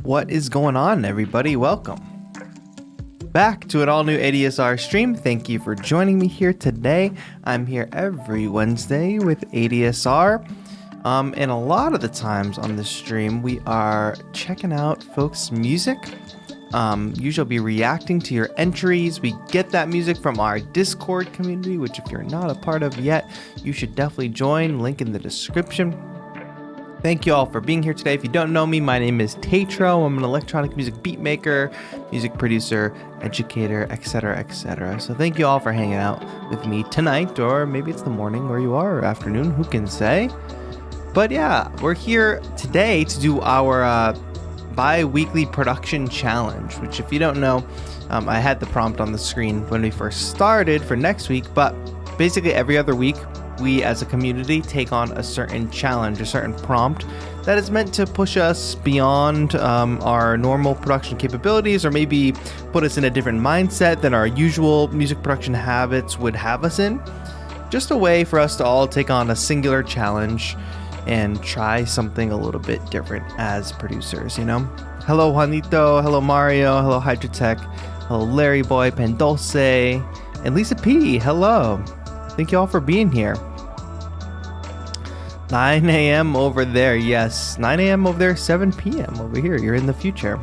What is going on, everybody? Welcome back to an all-new ADSR stream. Thank you for joining me here today. I'm here every Wednesday with ADSR. And a lot of the times on this stream, we are checking out folks' music. Usually I'll be reacting to your entries. We get that music from our Discord community, which if you're not a part of yet, you should definitely join. Link in the description. Thank you all for being here today. If you don't know me, my name is Tatro. I'm an electronic music beat maker, music producer, educator, etc., etc. So thank you all for hanging out with me tonight, or maybe it's the morning where you are, or afternoon, who can say? But yeah, we're here today to do our bi-weekly production challenge, which if you don't know, I had the prompt on the screen when we first started for next week, but basically every other week, we as a community take on a certain challenge, a certain prompt that is meant to push us beyond our normal production capabilities, or maybe put us in a different mindset than our usual music production habits would have us in. Just a way for us to all take on a singular challenge and try something a little bit different as producers, you know? Hello, Juanito. Hello, Mario. Hello, Hydrotech. Hello, Larryboy, Pendulce, and Lisa P. Hello. Thank you all for being here. 9 a.m. over there. Yes, 9 a.m. over there, 7 p.m. over here. You're in the future.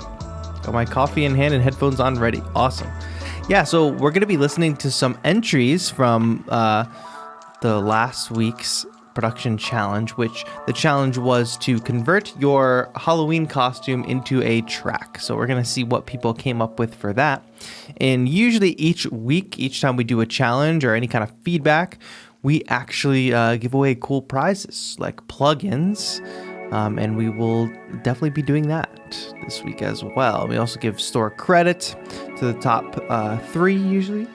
Got my coffee in hand and headphones on ready. Awesome. Yeah, so we're going to be listening to some entries from the last week's production challenge, which the challenge was to convert your Halloween costume into a track. So we're going to see what people came up with for that. And usually each week, each time we do a challenge or any kind of feedback, we actually give away cool prizes like plugins. And we will definitely be doing that this week as well. We also give store credit to the top 3 usually.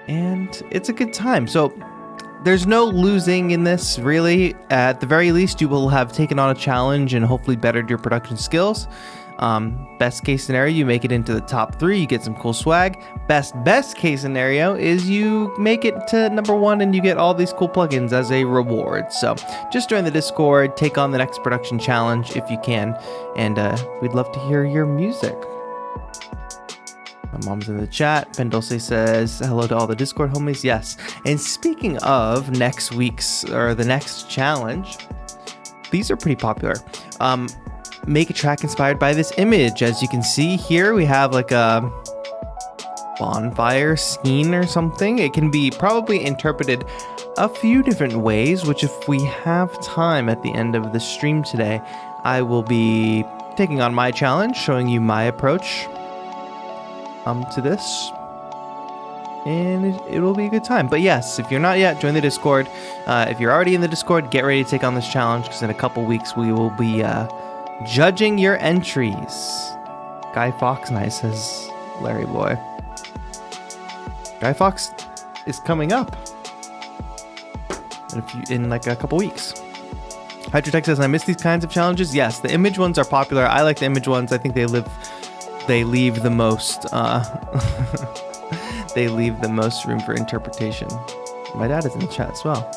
And it's a good time. So there's no losing in this, really. At the very least, you will have taken on a challenge and hopefully bettered your production skills. Best case scenario, you make it into the top 3, you get some cool swag. Best case scenario is you make it to number 1 and you get all these cool plugins as a reward. So just join the Discord, take on the next production challenge if you can, and we'd love to hear your music. My mom's in the chat. Pendulce says hello to all the Discord homies. Yes. And speaking of next week's or the next challenge, these are pretty popular. Make a track inspired by this image. As you can see here, we have like a bonfire scene or something. It can be probably interpreted a few different ways, which if we have time at the end of the stream today, I will be taking on my challenge, showing you my approach to this, and it will be a good time. But yes, if you're not yet, join the Discord. If you're already in the Discord, get ready to take on this challenge, because in a couple weeks we will be judging your entries. Guy Fawkes nice, says Larryboy. Guy Fawkes is coming up in like a couple weeks. Hydrotech says, I miss these kinds of challenges. Yes, the image ones are popular. I like the image ones. I think they leave the most they leave the most room for interpretation. My dad is in the chat as well.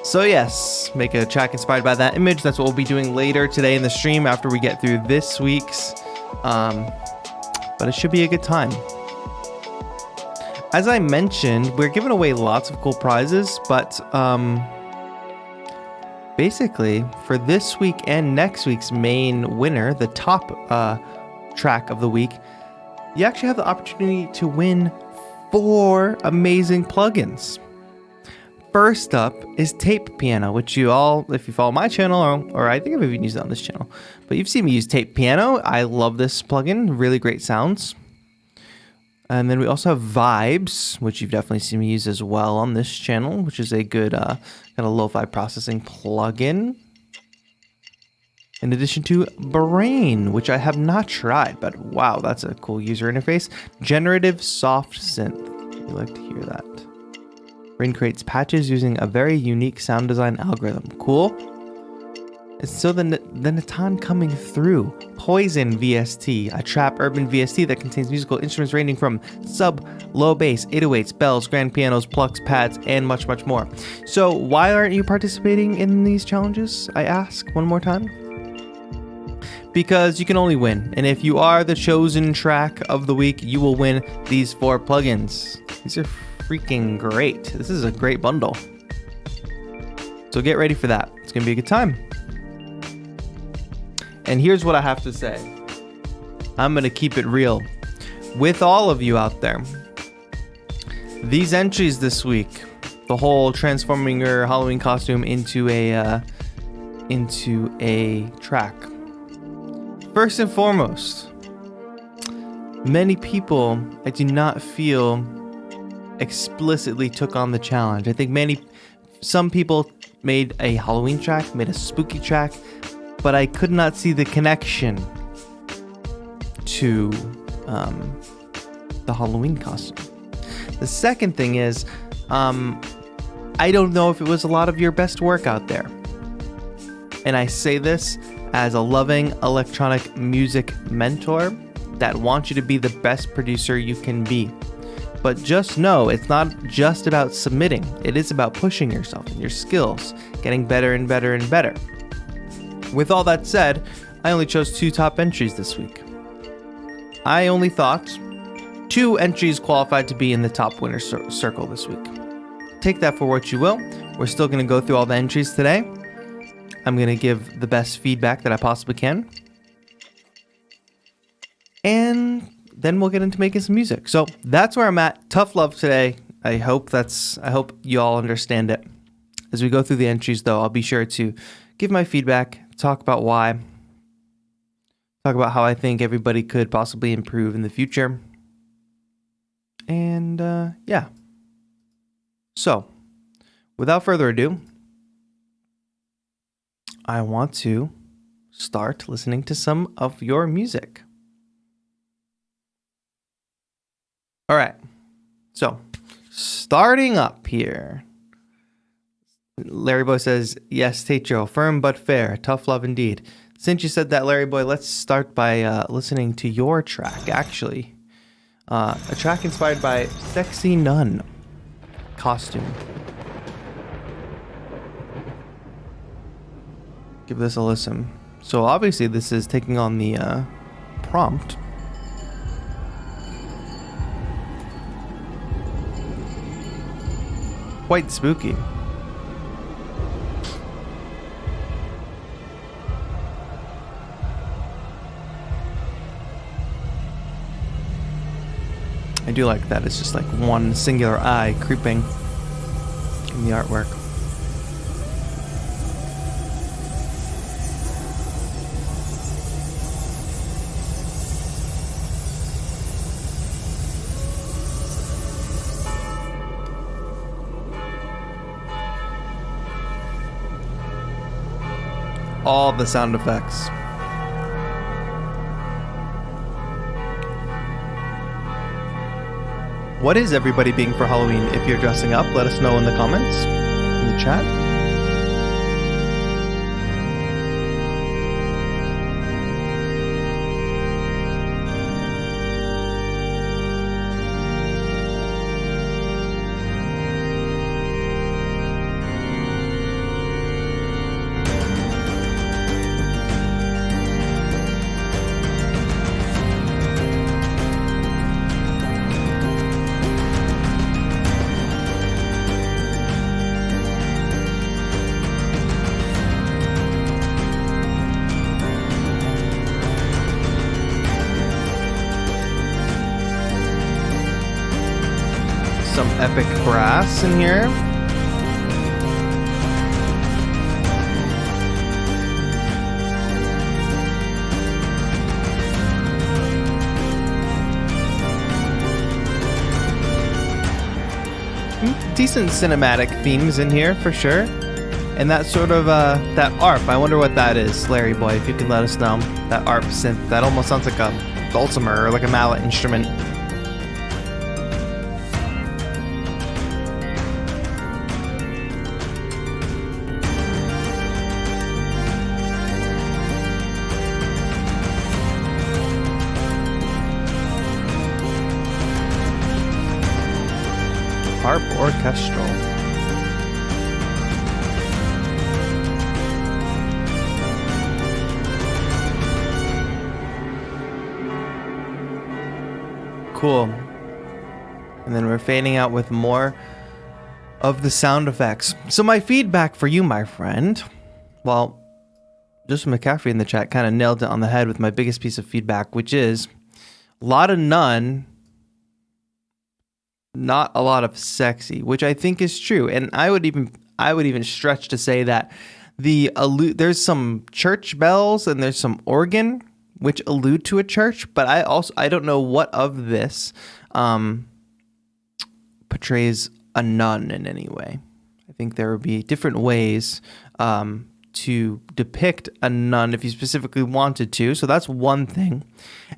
So yes, make a track inspired by that image. That's what we'll be doing later today in the stream after we get through this week's. But it should be a good time. As I mentioned, we're giving away lots of cool prizes, but basically for this week and next week's main winner, the top track of the week, you actually have the opportunity to win 4 amazing plugins. First up is Tape Piano, which you all, if you follow my channel, or I think I've even used it on this channel, but you've seen me use Tape Piano. I love this plugin, really great sounds. And then we also have Vibes, which you've definitely seen me use as well on this channel, which is a good kind of lo-fi processing plugin. In addition to Brain, which I have not tried, but wow, that's a cool user interface. Generative Soft Synth. You like to hear that. Brain creates patches using a very unique sound design algorithm. Cool. It's still the Thenatan coming through. Poison VST, a trap urban VST that contains musical instruments ranging from sub, low bass, 808s, bells, grand pianos, plucks, pads, and much, much more. So why aren't you participating in these challenges? I ask one more time. because you can only win. And if you are the chosen track of the week, you will win these 4 plugins. These are freaking great. This is a great bundle. So get ready for that. It's going to be a good time. And here's what I have to say. I'm going to keep it real with all of you out there. These entries this week, the whole transforming your Halloween costume into a track. First and foremost, many people I do not feel explicitly took on the challenge. I think some people made a Halloween track, made a spooky track, but I could not see the connection to the Halloween costume. The second thing is, I don't know if it was a lot of your best work out there. And I say this as a loving electronic music mentor that wants you to be the best producer you can be. But just know, it's not just about submitting. It is about pushing yourself and your skills, getting better and better and better. With all that said, I only chose 2 top entries this week. I only thought 2 entries qualified to be in the top winner circle this week. Take that for what you will. We're still going to go through all the entries today. I'm going to give the best feedback that I possibly can. And then we'll get into making some music. So that's where I'm at. Tough love today. I hope you all understand it. As we go through the entries, though, I'll be sure to give my feedback, talk about why, talk about how I think everybody could possibly improve in the future. And yeah. So, without further ado, I want to start listening to some of your music. All right, so starting up here, Larryboy says, yes, Techo, firm but fair, tough love indeed. Since you said that, Larryboy, let's start by listening to your track, actually. A track inspired by Sexy Nun costume. Give this a listen. So obviously this is taking on the prompt. Quite spooky. I do like that. It's just like one singular eye creeping in the artwork. All the sound effects. What is everybody being for Halloween? If you're dressing up, let us know in the comments, in the chat. Some epic brass in here. Decent cinematic themes in here for sure. And that sort of that ARP, I wonder what that is, Larryboy, if you can let us know. That ARP synth, that almost sounds like a dulcimer or like a mallet instrument. Harp orchestral. Cool. And then we're fading out with more of the sound effects. So my feedback for you, my friend, well, Joseph McCaffrey in the chat kind of nailed it on the head with my biggest piece of feedback, which is a lot of none, not a lot of sexy, which I think is true. And I would even stretch to say that there's some church bells and there's some organ which allude to a church, but I don't know what of this portrays a nun in any way. I think there would be different ways to depict a nun if you specifically wanted to. So that's one thing.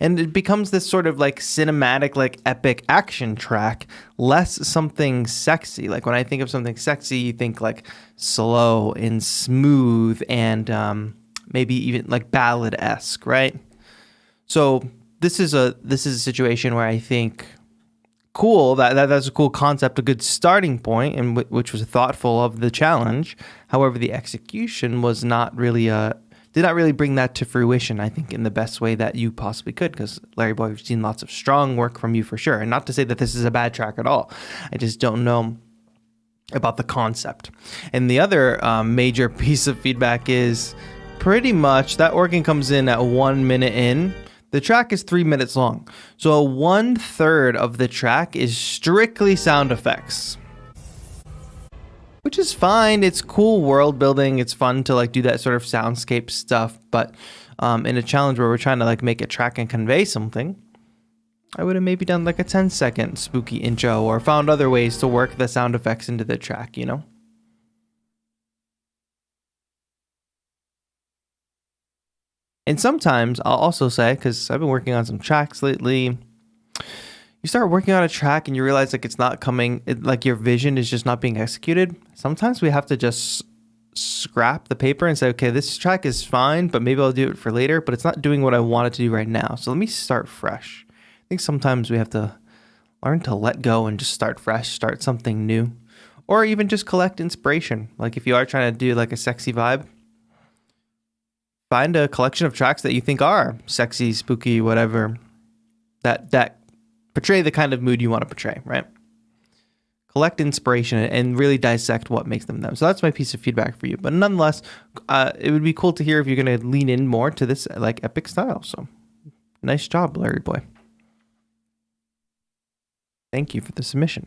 And it becomes this sort of like cinematic, like epic action track, less something sexy. Like when I think of something sexy, you think like slow and smooth and maybe even like ballad-esque, right? So this is a situation where I think cool, that's a cool concept, a good starting point, and which was thoughtful of the challenge. However, the execution was not really did not really bring that to fruition, I think, in the best way that you possibly could, because Larryboy, we've seen lots of strong work from you for sure. And not to say that this is a bad track at all. I just don't know about the concept. And the other major piece of feedback is pretty much that organ comes in at 1 minute in. The track is 3 minutes long. So 1/3 of the track is strictly sound effects, which is fine. It's cool world building. It's fun to like do that sort of soundscape stuff. But in a challenge where we're trying to like make a track and convey something, I would have maybe done like a 10-second spooky intro or found other ways to work the sound effects into the track, you know? And sometimes I'll also say, because I've been working on some tracks lately, you start working on a track and you realize like it's not coming, like your vision is just not being executed. Sometimes we have to just scrap the paper and say, okay, this track is fine, but maybe I'll do it for later, but it's not doing what I want it to do right now. So let me start fresh. I think sometimes we have to learn to let go and just start fresh, start something new, or even just collect inspiration. Like if you are trying to do like a sexy vibe, find a collection of tracks that you think are sexy, spooky, whatever, that portray the kind of mood you want to portray, right? Collect inspiration and really dissect what makes them. So that's my piece of feedback for you. But nonetheless, it would be cool to hear if you're going to lean in more to this like epic style. So nice job, Larryboy. Thank you for the submission.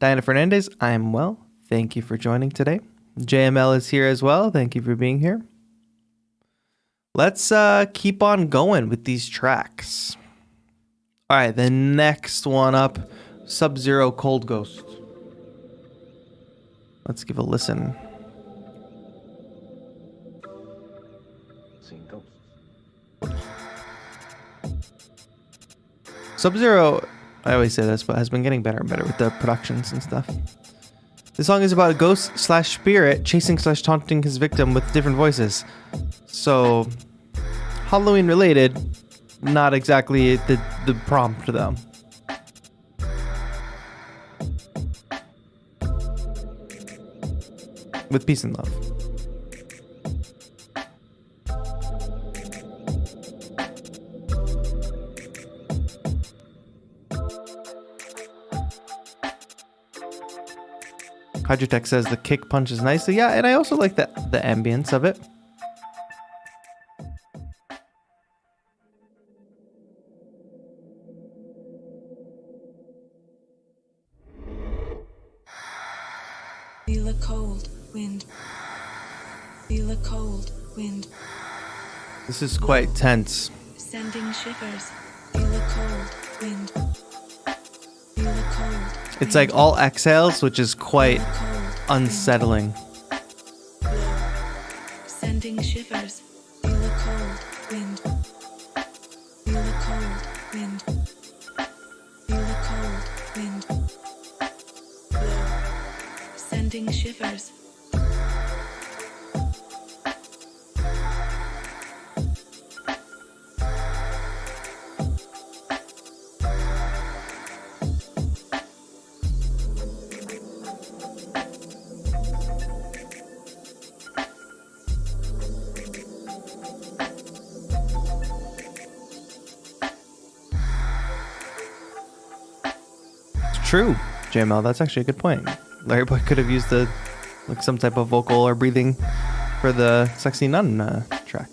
Diana Fernandez, I am well. Thank you for joining today. JML is here as well. Thank you for being here. Let's keep on going with these tracks. All right, the next one up, Sub-Zero Cold Ghost. Let's give a listen. Seeing ghosts. Sub-Zero, I always say this, but has been getting better and better with the productions and stuff. The song is about a ghost slash spirit chasing slash taunting his victim with different voices. So, Halloween related, not exactly the prompt though. With peace and love. Hydrotech says the kick punches nicely. Yeah, and I also like the ambience of it. Feel a cold wind. Feel a cold wind. This is quite tense. Sending shivers. Feel a cold wind. Feel a cold wind. It's like all exhales, which is quite unsettling. Sending shivers. Feel a cold wind. Feel a cold wind. Feel a cold wind. Sending shivers. True, JML. That's actually a good point. Larryboy could have used like some type of vocal or breathing for the Sexy Nun track.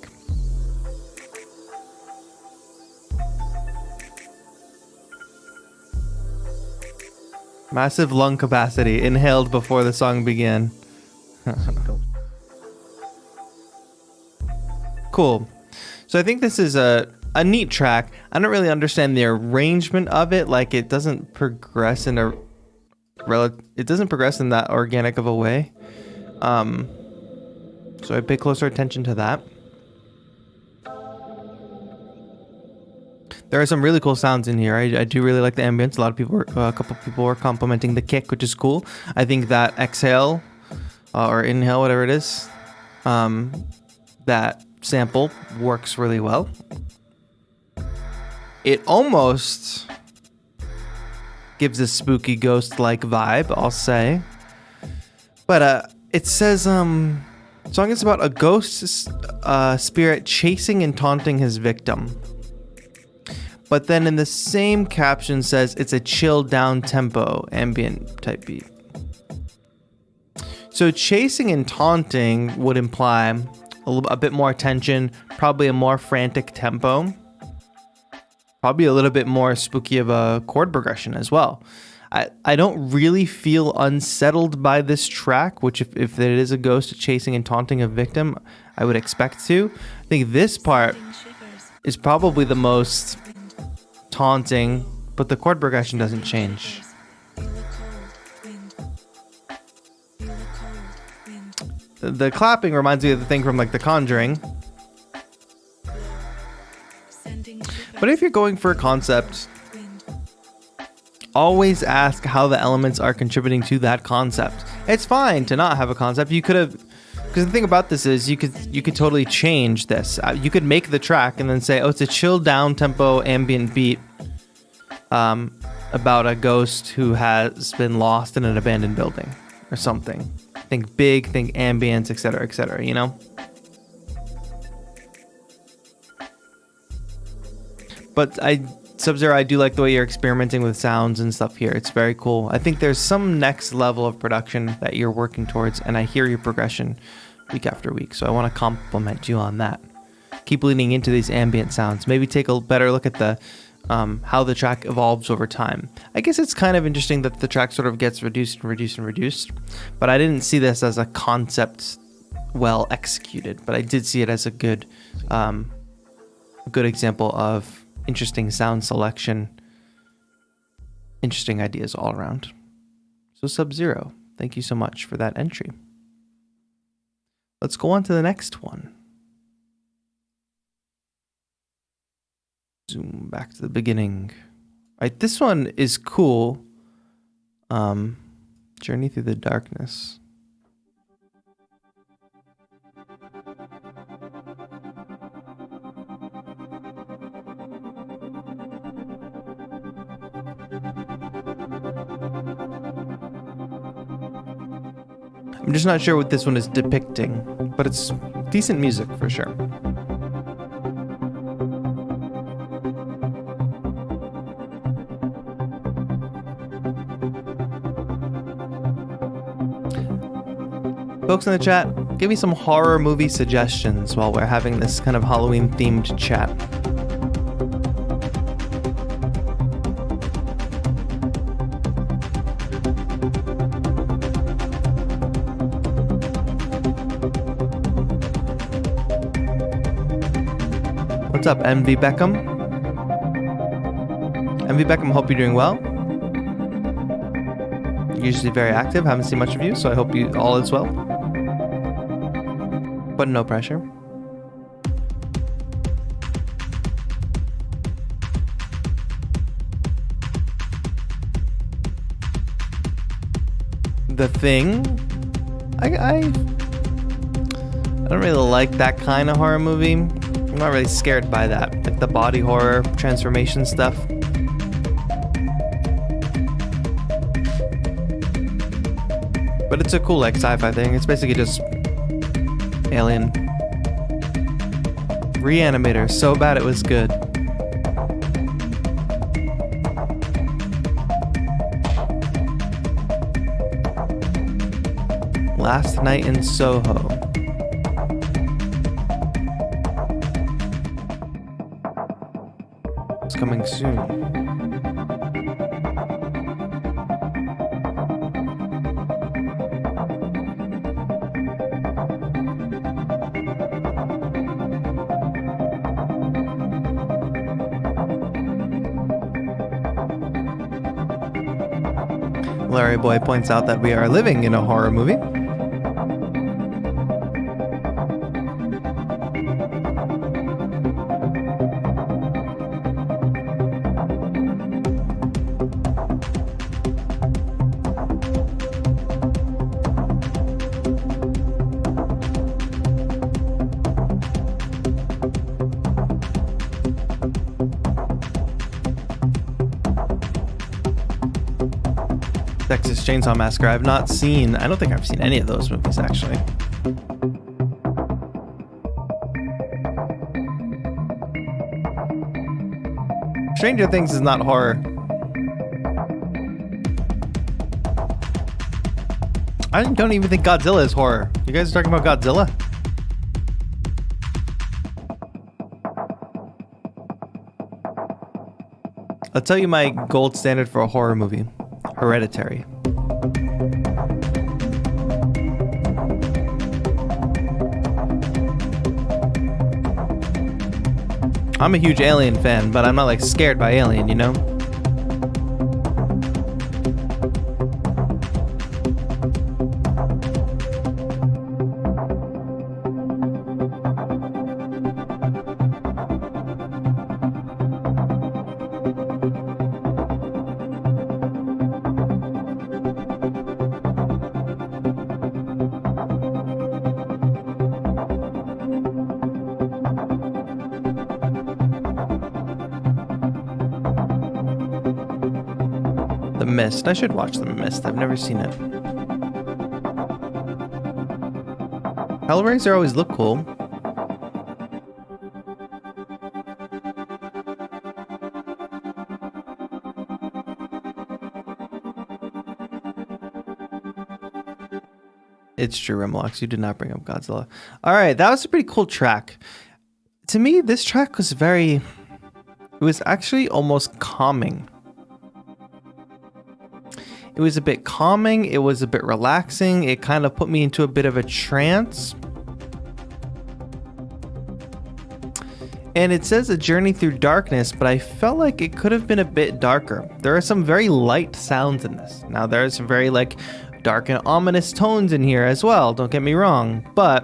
Massive lung capacity inhaled before the song began. Cool. So I think this is a neat track. I don't really understand the arrangement of it. Like it doesn't progress in that organic of a way. So I pay closer attention to that. There are some really cool sounds in here. I do really like the ambience. A couple of people were complimenting the kick, which is cool. I think that exhale or inhale, whatever it is, that sample works really well. It almost gives a spooky ghost-like vibe, I'll say. But it says, song is about a ghost spirit chasing and taunting his victim. But then in the same caption says it's a chill down tempo ambient type beat. So chasing and taunting would imply a bit more tension, probably a more frantic tempo, probably a little bit more spooky of a chord progression as well. I don't really feel unsettled by this track, which if it is a ghost chasing and taunting a victim, I would expect to. I think this part is probably the most taunting, but the chord progression doesn't change. The clapping reminds me of the thing from like The Conjuring. But if you're going for a concept, always ask how the elements are contributing to that concept. It's fine to not have a concept. You could have, because the thing about this is you could totally change this. You could make the track and then say, oh, it's a chill down tempo ambient beat about a ghost who has been lost in an abandoned building or something. Think big, think ambience, etc., you know? But Sub-Zero, I do like the way you're experimenting with sounds and stuff here. It's very cool. I think there's some next level of production that you're working towards, and I hear your progression week after week. So I want to compliment you on that. Keep leaning into these ambient sounds. Maybe take a better look at the how the track evolves over time. I guess it's kind of interesting that the track sort of gets reduced, but I didn't see this as a concept well executed, but I did see it as a good example of interesting sound selection, interesting ideas all around. So Sub-Zero, thank you so much for that entry. Let's go on to the next one. Zoom back to the beginning. All right, this one is cool. Journey Through the Darkness. I'm just not sure what this one is depicting, but it's decent music for sure. Folks in the chat, give me some horror movie suggestions while we're having this kind of Halloween themed chat. What's up, MV Beckham? MV Beckham, hope you're doing well. Usually very active, haven't seen much of you, so I hope you all is well. But no pressure. The Thing. I don't really like that kind of horror movie. I'm not really scared by that. Like the body horror, transformation stuff. But it's a cool like sci-fi thing. It's basically just Alien. Reanimator, so bad it was good. Last Night in Soho. It's coming soon. Larryboy points out that we are living in a horror movie. Texas Chainsaw Massacre. I don't think I've seen any of those movies, actually. Stranger Things is not horror. I don't even think Godzilla is horror. You guys are talking about Godzilla? I'll tell you my gold standard for a horror movie. Hereditary. I'm a huge Alien fan, but I'm not like scared by Alien, you know? The Mist. I should watch The Mist. I've never seen it. Hellraiser always look cool. It's true, Remlocks. You did not bring up Godzilla. All right, that was a pretty cool track. To me, this track was it was actually almost calming. It was a bit calming. It was a bit relaxing. It kind of put me into a bit of a trance. And it says a journey through darkness, but I felt like it could have been a bit darker. There are some very light sounds in this. Now, there are some very like dark and ominous tones in here as well. Don't get me wrong, but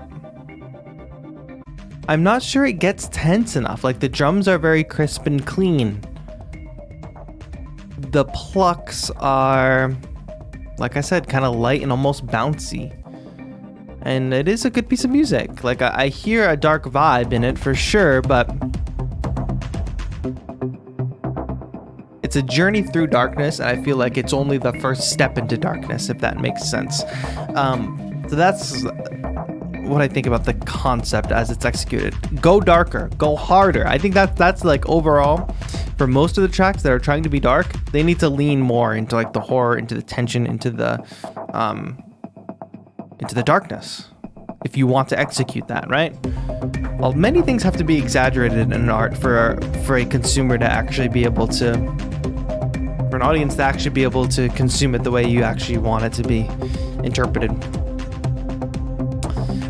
I'm not sure it gets tense enough. Like the drums are very crisp and clean. The plucks are, like I said, kind of light and almost bouncy. And it is a good piece of music. Like I hear a dark vibe in it for sure, but it's a journey through darkness. And I feel like it's only the first step into darkness, if that makes sense. So that's what I think about the concept as it's executed. Go darker, go harder. I think that's like overall, for most of the tracks that are trying to be dark, they need to lean more into like the horror, into the tension, into the darkness, if you want to execute that, right? Well, many things have to be exaggerated in an art for a consumer to actually be able to, for an audience to actually be able to consume it the way you actually want it to be interpreted.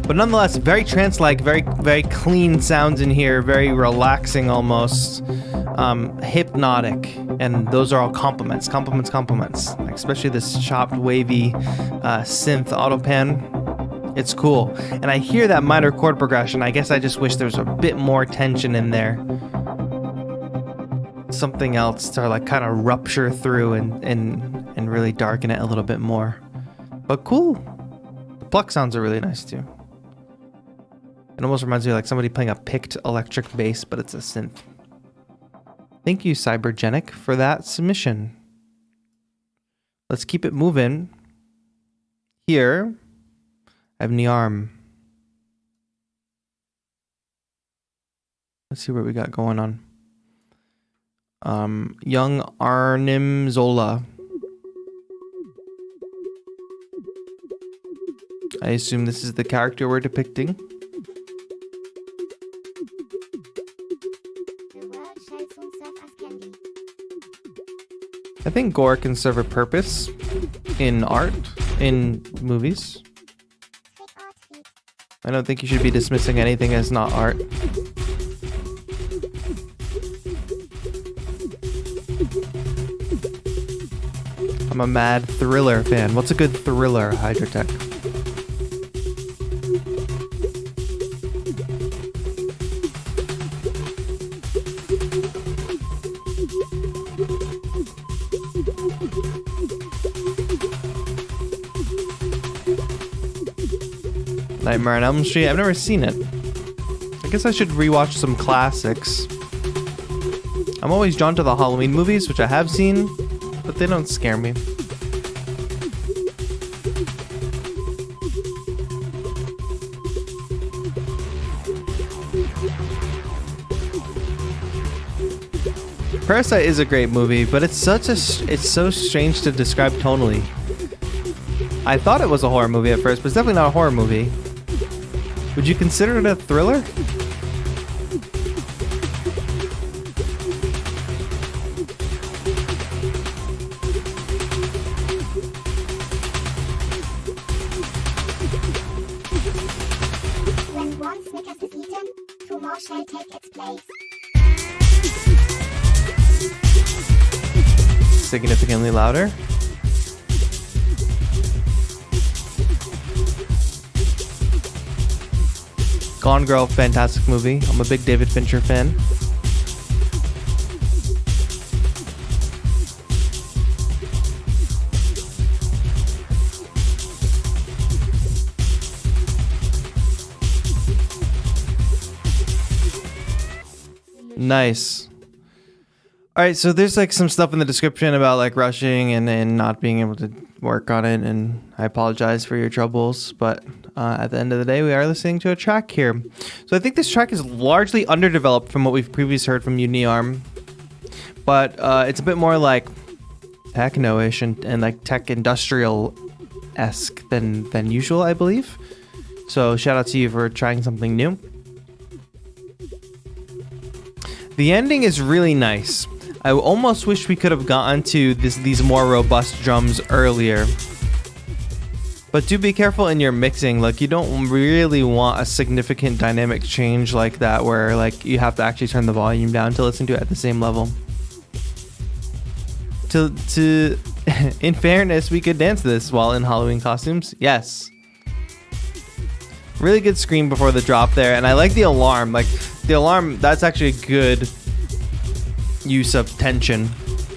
But nonetheless, very trance-like, very, very clean sounds in here, very relaxing almost, hypnotic, and those are all compliments, like especially this chopped, wavy synth auto pan. It's cool. And I hear that minor chord progression. I guess I just wish there was a bit more tension in there. Something else to like kind of rupture through and really darken it a little bit more. But cool. The pluck sounds are really nice too. It almost reminds me of like somebody playing a picked electric bass, but it's a synth. Thank you, Cybergenic, for that submission. Let's keep it moving. Here, I have Niarm. Let's see what we got going on. Young Arnhem Zola. I assume this is the character we're depicting. The world shall soon serve as candy. I think gore can serve a purpose in art, in movies. Trick or treat. I don't think you should be dismissing anything as not art. I'm a mad thriller fan. What's a good thriller, Hydrotech? Nightmare on Elm Street? I've never seen it. I guess I should rewatch some classics. I'm always drawn to the Halloween movies, which I have seen, but they don't scare me. Parasite is a great movie, but it's so strange to describe tonally. I thought it was a horror movie at first, but it's definitely not a horror movie. Would you consider it a thriller? When one Snickers is eaten, two more shall take its place. Significantly louder. Gone Girl, fantastic movie. I'm a big David Fincher fan. Nice. All right, so there's like some stuff in the description about like rushing and not being able to work on it, and I apologize for your troubles, but at the end of the day, we are listening to a track here. So I think this track is largely underdeveloped from what we've previously heard from Uniarm, but it's a bit more like techno-ish and like tech industrial-esque than usual, I believe. So shout out to you for trying something new. The ending is really nice. I almost wish we could have gotten to these more robust drums earlier. But do be careful in your mixing. Like, you don't really want a significant dynamic change like that where like you have to actually turn the volume down to listen to it at the same level. To in fairness, we could dance this while in Halloween costumes. Yes. Really good scream before the drop there, and I like the alarm. Like the alarm, that's actually a good use of tension,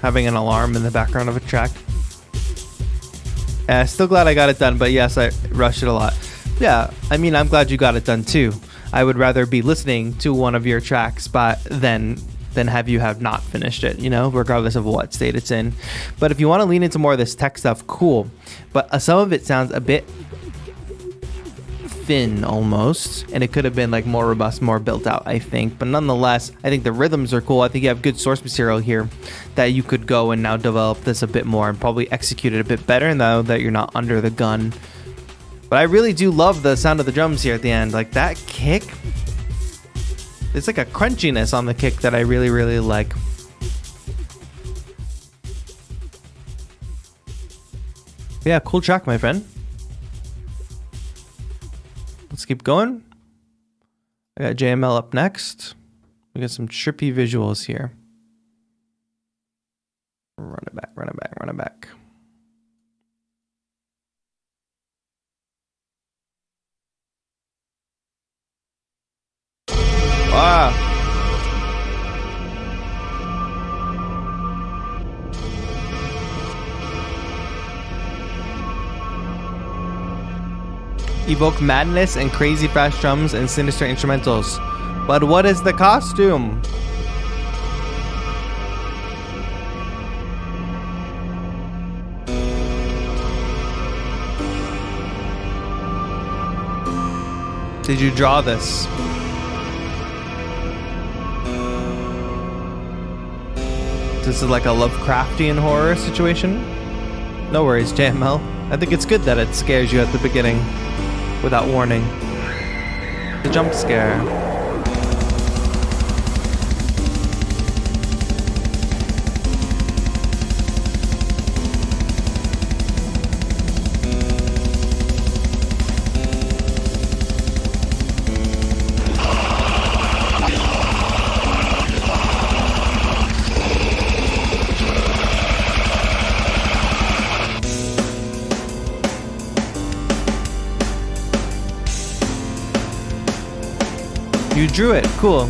having an alarm in the background of a track. Yeah, still glad I got it done, but yes, I rushed it a lot. Yeah, I mean, I'm glad you got it done too. I would rather be listening to one of your tracks than have you have not finished it, you know, regardless of what state it's in. But if you want to lean into more of this tech stuff, cool. But some of it sounds a bit thin almost, and it could have been like more robust, more built out, I think. But nonetheless, I think the rhythms are cool. I think you have good source material here that you could go and now develop this a bit more and probably execute it a bit better now that you're not under the gun. But I really do love the sound of the drums here at the end. Like that kick, it's like a crunchiness on the kick that I really, really like. Yeah, cool track, my friend. Let's keep going. I got JML up next. We got some trippy visuals here. Run it back, run it back, run it back. Wow. Evoke madness and crazy fast drums and sinister instrumentals. But what is the costume? Did you draw this? This is like a Lovecraftian horror situation? No worries, JML. I think it's good that it scares you at the beginning. without warning. The jump scare. You drew it, cool.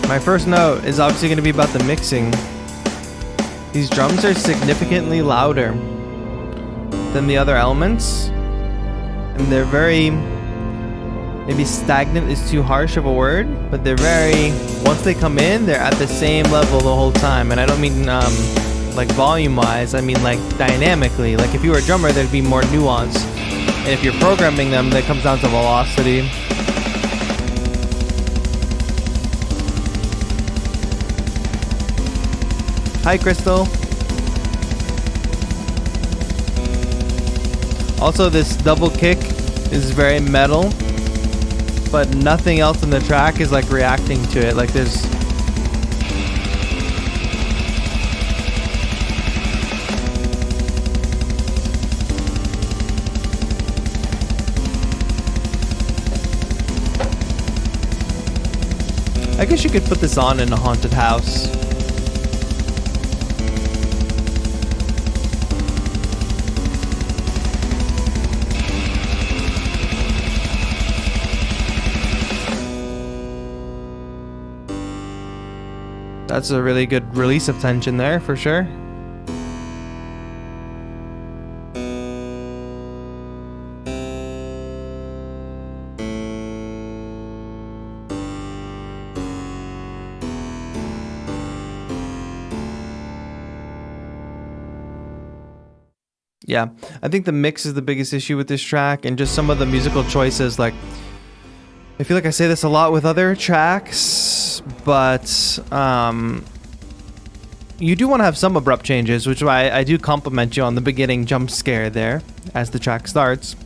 My first note is obviously going to be about the mixing. These drums are significantly louder than the other elements, and they're very, maybe stagnant is too harsh of a word, but they're very, once they come in, they're at the same level the whole time. And I don't mean like volume wise, I mean like dynamically. Like if you were a drummer, there'd be more nuance, and if you're programming them, that comes down to velocity. Hi, Crystal. Also, this double kick is very metal, but nothing else in the track is like reacting to it. Like there's... I guess you could put this on in a haunted house. That's a really good release of tension there, for sure. Yeah, I think the mix is the biggest issue with this track, and just some of the musical choices. Like, I feel like I say this a lot with other tracks, but you do want to have some abrupt changes, which is why I do compliment you on the beginning jump scare there as the track starts.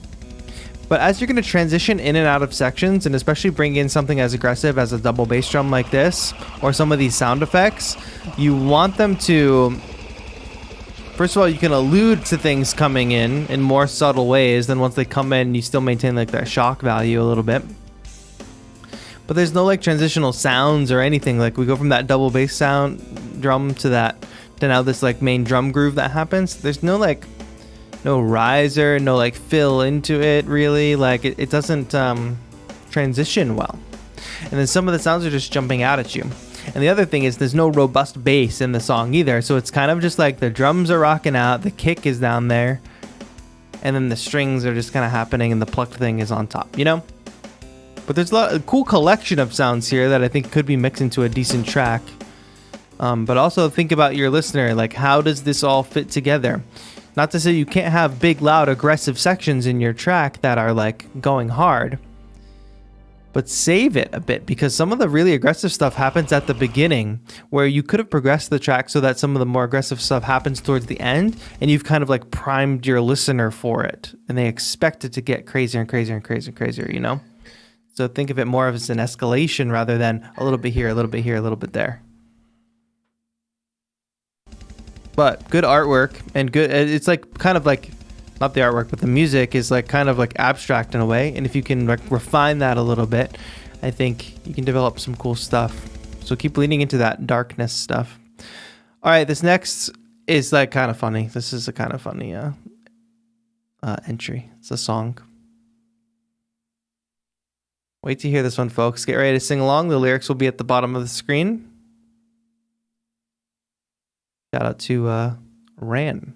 But as you're going to transition in and out of sections, and especially bring in something as aggressive as a double bass drum like this, or some of these sound effects, you want them to... First of all, you can allude to things coming in more subtle ways. Then once they come in, you still maintain like that shock value a little bit. But there's no like transitional sounds or anything. Like we go from that double bass sound drum to now this like main drum groove that happens. There's no like no riser, no like fill into it really. Like it doesn't transition well. And then some of the sounds are just jumping out at you. And the other thing is there's no robust bass in the song either. So it's kind of just like the drums are rocking out, the kick is down there, and then the strings are just kind of happening and the plucked thing is on top, you know? But there's a cool collection of sounds here that I think could be mixed into a decent track. But also think about your listener, like how does this all fit together? Not to say you can't have big, loud, aggressive sections in your track that are like going hard, but save it a bit, because some of the really aggressive stuff happens at the beginning, where you could have progressed the track so that some of the more aggressive stuff happens towards the end, and you've kind of like primed your listener for it, and they expect it to get crazier and crazier and crazier and crazier, you know? So think of it more as an escalation rather than a little bit here, a little bit here, a little bit there. But good artwork, and good, it's like kind of like, not the artwork, but the music is like kind of like abstract in a way. And if you can like refine that a little bit, I think you can develop some cool stuff. So keep leaning into that darkness stuff. All right, this next is like kind of funny. This is a kind of funny entry. It's a song. Wait to hear this one, folks. Get ready to sing along. The lyrics will be at the bottom of the screen. Shout out to Rant.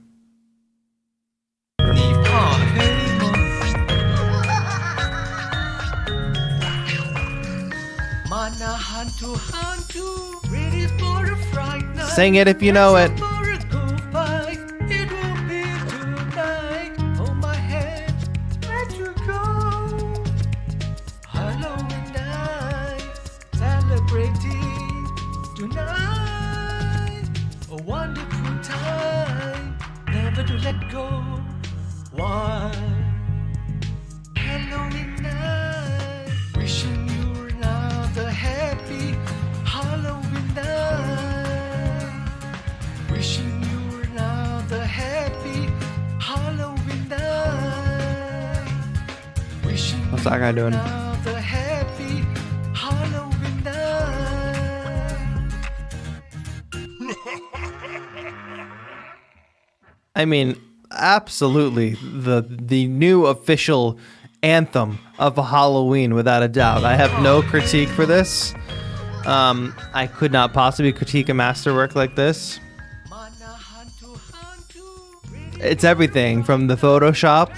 Ni part hur Sing it if you know it. Tonight, a wonderful time, never to let go. One Halloween night, wishing you another happy Halloween night. Wishing you another happy Halloween night. Wishing What's that guy doing? another happy Halloween night. I mean, absolutely the new official anthem of Halloween, without a doubt. I have no critique for this. I could not possibly critique a masterwork like this. It's everything from the Photoshop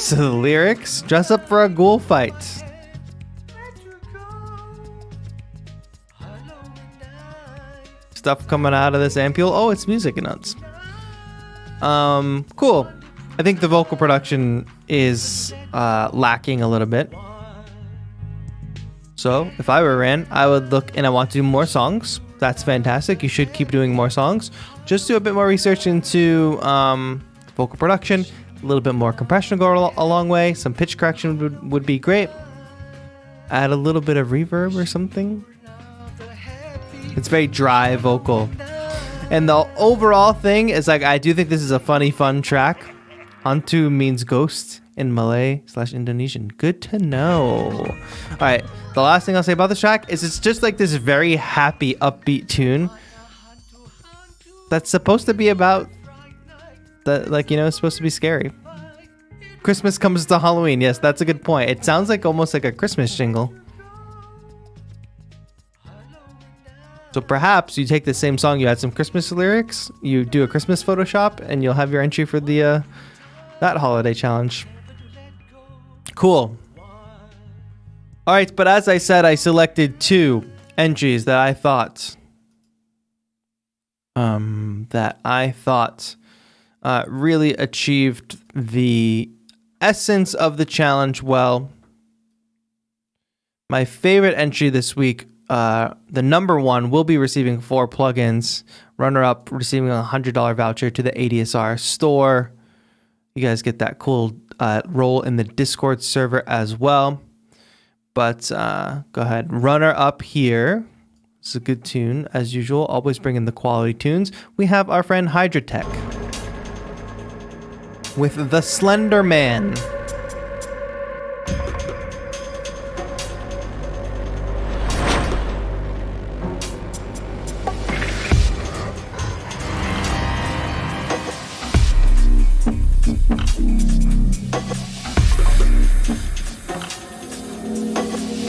to the lyrics. Dress up for a ghoul fight. Stuff coming out of this ampule. Oh, it's music notes. Cool. I think the vocal production is lacking a little bit. So if I were Rant, I would look and I want to do more songs. That's fantastic. You should keep doing more songs. Just do a bit more research into vocal production. A little bit more compression will go a long way. Some pitch correction would be great. Add a little bit of reverb or something. It's very dry vocal. And the overall thing is, like, I do think this is a funny, fun track. Hantu means ghost in Malay/Indonesian. Good to know. All right. The last thing I'll say about this track is it's just like this very happy, upbeat tune that's supposed to be about it's supposed to be scary. Christmas comes to Halloween. Yes, that's a good point. It sounds like almost like a Christmas jingle. So perhaps you take the same song, you add some Christmas lyrics, you do a Christmas Photoshop, and you'll have your entry for the that holiday challenge. Cool. All right, but as I said, I selected 2 entries that I thought really achieved the essence of the challenge well. My favorite entry this week, the number 1 will be receiving 4 plugins. Runner-up receiving a $100 voucher to the ADSR store. You guys get that cool role in the Discord server as well. But go ahead. Runner-up here. It's a good tune, as usual. Always bring in the quality tunes. We have our friend Hydrotech with The Slender Man.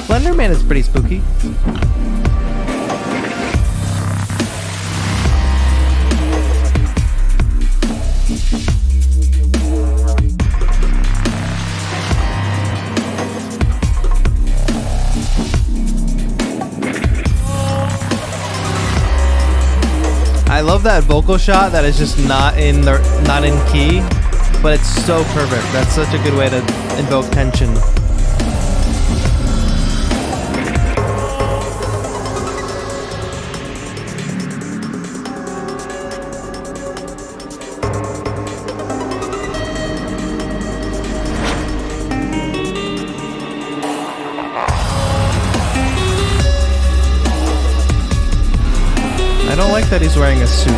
Slender Man is pretty spooky. I love that vocal shot that is just not in key, but it's so perfect. That's such a good way to invoke tension. I don't like that he's wearing a suit.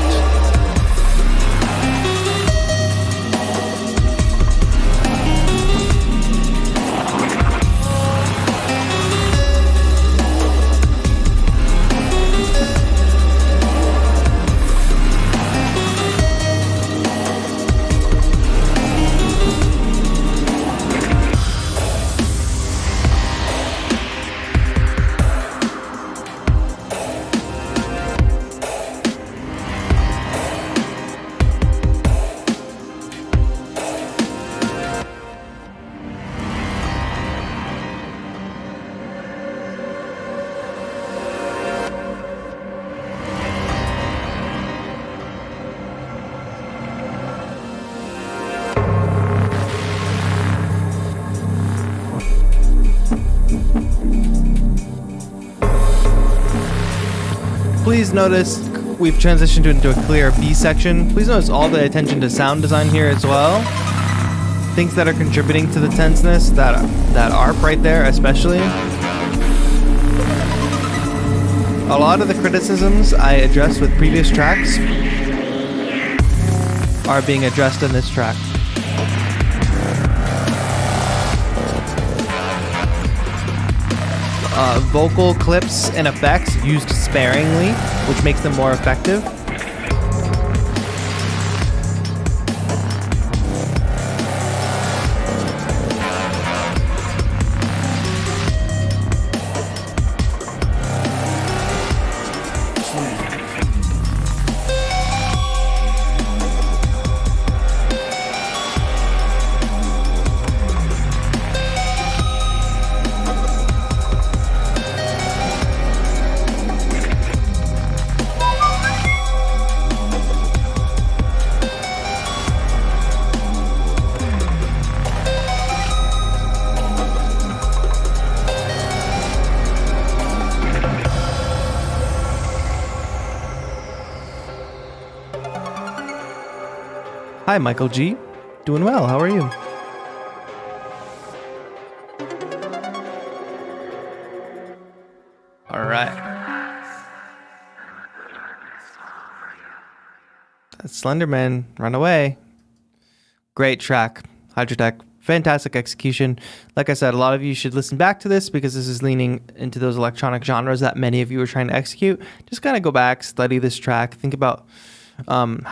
Please notice we've transitioned into a clear B section. Please notice all the attention to sound design here as well. Things that are contributing to the tenseness, that ARP right there especially. A lot of the criticisms I addressed with previous tracks are being addressed in this track. Vocal clips and effects used sparingly, which makes them more effective. Hi, Michael G. Doing well. How are you? All right. Slenderman, Run Away. Great track. Hydrotech. Fantastic execution. Like I said, a lot of you should listen back to this because this is leaning into those electronic genres that many of you are trying to execute. Just kind of go back, study this track, think about